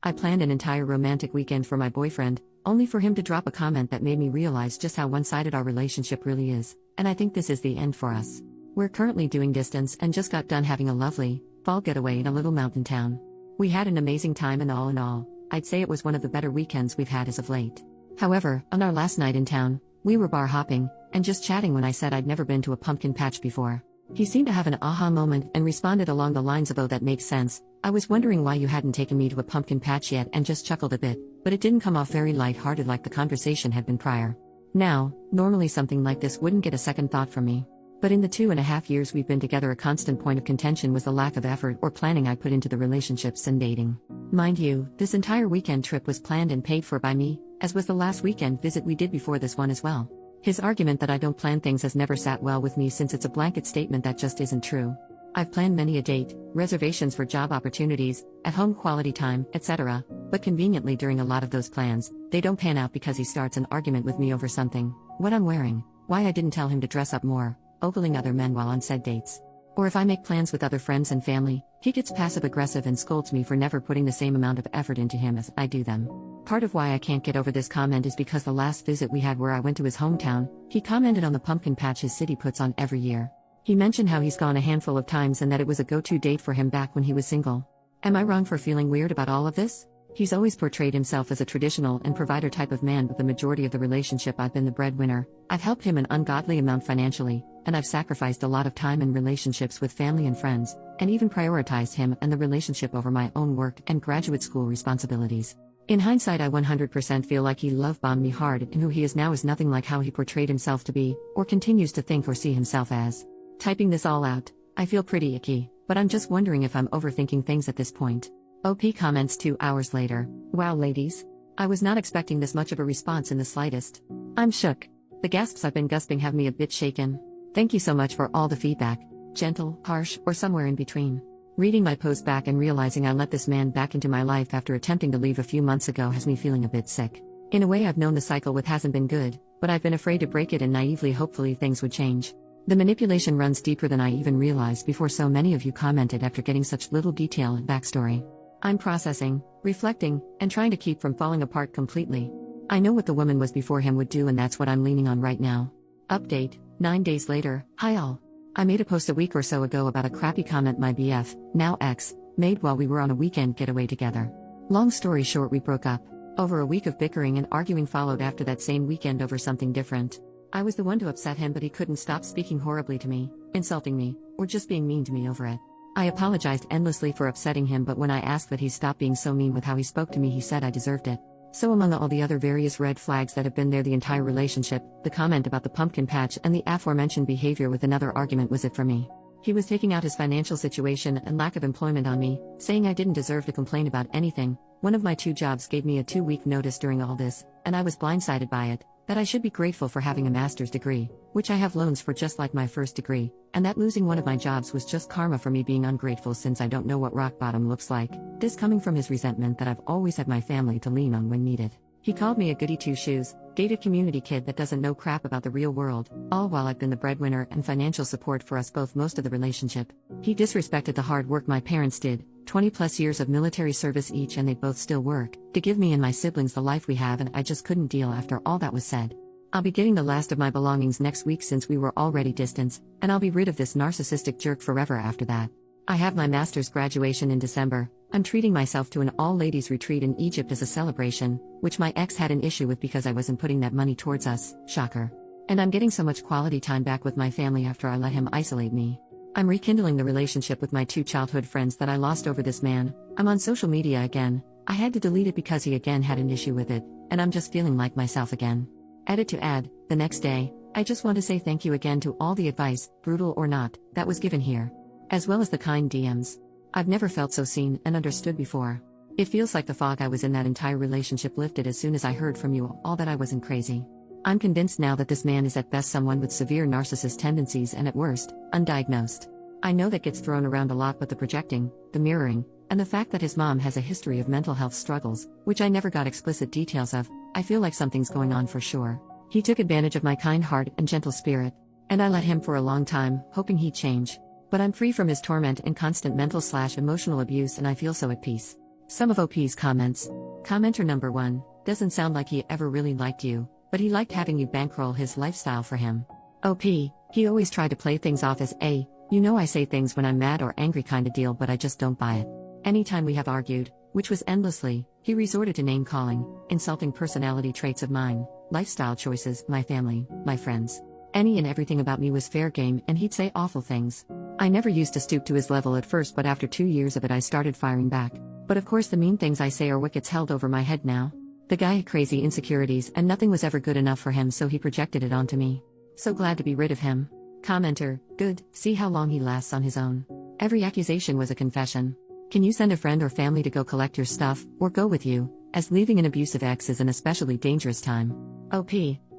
I planned an entire romantic weekend for my boyfriend, only for him to drop a comment that made me realize just how one-sided our relationship really is, and I think this is the end for us. We're currently doing distance and just got done having a lovely, fall getaway in a little mountain town. We had an amazing time and all in all, I'd say it was one of the better weekends we've had as of late. However, on our last night in town, we were bar hopping, and just chatting when I said I'd never been to a pumpkin patch before. He seemed to have an aha moment and responded along the lines of, "Oh, that makes sense. I was wondering why you hadn't taken me to a pumpkin patch yet," and just chuckled a bit, but it didn't come off very light-hearted like the conversation had been prior. Now, normally something like this wouldn't get a second thought from me. But in the 2.5 years we've been together, a constant point of contention was the lack of effort or planning I put into the relationships and dating. Mind you, this entire weekend trip was planned and paid for by me, as was the last weekend visit we did before this one as well. His argument that I don't plan things has never sat well with me, since it's a blanket statement that just isn't true. I've planned many a date, reservations for job opportunities, at-home quality time, etc., but conveniently during a lot of those plans, they don't pan out because he starts an argument with me over something: what I'm wearing, why I didn't tell him to dress up more, ogling other men while on said dates. Or if I make plans with other friends and family, he gets passive-aggressive and scolds me for never putting the same amount of effort into him as I do them. Part of why I can't get over this comment is because the last visit we had where I went to his hometown, he commented on the pumpkin patch his city puts on every year. He mentioned how he's gone a handful of times and that it was a go-to date for him back when he was single. Am I wrong for feeling weird about all of this? He's always portrayed himself as a traditional and provider type of man, but the majority of the relationship I've been the breadwinner. I've helped him an ungodly amount financially, and I've sacrificed a lot of time in relationships with family and friends, and even prioritized him and the relationship over my own work and graduate school responsibilities. In hindsight, I 100% feel like he love-bombed me hard, and who he is now is nothing like how he portrayed himself to be, or continues to think or see himself as. Typing this all out, I feel pretty icky, but I'm just wondering if I'm overthinking things at this point. OP comments 2 hours later. Wow, ladies. I was not expecting this much of a response in the slightest. I'm shook. The gasps I've been gasping have me a bit shaken. Thank you so much for all the feedback. Gentle, harsh, or somewhere in between. Reading my post back and realizing I let this man back into my life after attempting to leave a few months ago has me feeling a bit sick. In a way, I've known the cycle with hasn't been good, but I've been afraid to break it and naively hopefully things would change. The manipulation runs deeper than I even realized before so many of you commented after getting such little detail and backstory. I'm processing, reflecting, and trying to keep from falling apart completely. I know what the woman was before him would do, and that's what I'm leaning on right now. Update, 9 days later. Hi all. I made a post a week or so ago about a crappy comment my BF, now ex, made while we were on a weekend getaway together. Long story short, we broke up. Over a week of bickering and arguing followed after that same weekend over something different. I was the one to upset him, but he couldn't stop speaking horribly to me, insulting me, or just being mean to me over it. I apologized endlessly for upsetting him, but when I asked that he stop being so mean with how he spoke to me, he said I deserved it. So among all the other various red flags that have been there the entire relationship, the comment about the pumpkin patch and the aforementioned behavior with another argument was it for me. He was taking out his financial situation and lack of employment on me, saying I didn't deserve to complain about anything. One of my 2 jobs gave me a 2-week notice during all this, and I was blindsided by it. That I should be grateful for having a master's degree, which I have loans for just like my first degree, and that losing one of my jobs was just karma for me being ungrateful since I don't know what rock bottom looks like. This coming from his resentment that I've always had my family to lean on when needed. He called me a goody two-shoes, gated community kid that doesn't know crap about the real world, all while I've been the breadwinner and financial support for us both most of the relationship. He disrespected the hard work my parents did, 20+ years of military service each, and they both still work, to give me and my siblings the life we have, and I just couldn't deal after all that was said. I'll be getting the last of my belongings next week since we were already distanced, and I'll be rid of this narcissistic jerk forever after that. I have my master's graduation in December. I'm treating myself to an all-ladies retreat in Egypt as a celebration, which my ex had an issue with because I wasn't putting that money towards us, shocker. And I'm getting so much quality time back with my family after I let him isolate me. I'm rekindling the relationship with my 2 childhood friends that I lost over this man. I'm on social media again. I had to delete it because he again had an issue with it, and I'm just feeling like myself again. Edit to add, the next day, I just want to say thank you again to all the advice, brutal or not, that was given here. As well as the kind DMs. I've never felt so seen and understood before. It feels like the fog I was in that entire relationship lifted as soon as I heard from you all that I wasn't crazy. I'm convinced now that this man is at best someone with severe narcissist tendencies and at worst, undiagnosed. I know that gets thrown around a lot, but the projecting, the mirroring, and the fact that his mom has a history of mental health struggles, which I never got explicit details of, I feel like something's going on for sure. He took advantage of my kind heart and gentle spirit, and I let him for a long time, hoping he'd change. But I'm free from his torment and constant mental/emotional abuse, and I feel so at peace. Some of OP's comments. Commenter number 1, doesn't sound like he ever really liked you, but he liked having you bankroll his lifestyle for him. OP, he always tried to play things off as a, you know I say things when I'm mad or angry kinda deal, but I just don't buy it. Anytime we have argued, which was endlessly, he resorted to name calling, insulting personality traits of mine, lifestyle choices, my family, my friends. Any and everything about me was fair game, and he'd say awful things. I never used to stoop to his level at first, but after 2 years of it I started firing back. But of course the mean things I say are what gets held over my head now. The guy had crazy insecurities and nothing was ever good enough for him, so he projected it onto me. So glad to be rid of him. Commenter, good, see how long he lasts on his own. Every accusation was a confession. Can you send a friend or family to go collect your stuff, or go with you, as leaving an abusive ex is an especially dangerous time. OP,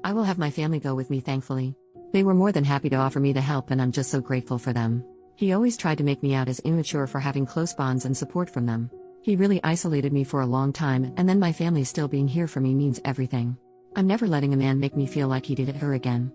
I will have my family go with me thankfully. They were more than happy to offer me the help and I'm just so grateful for them. He always tried to make me out as immature for having close bonds and support from them. He really isolated me for a long time, and then my family still being here for me means everything. I'm never letting a man make me feel like he did it her again.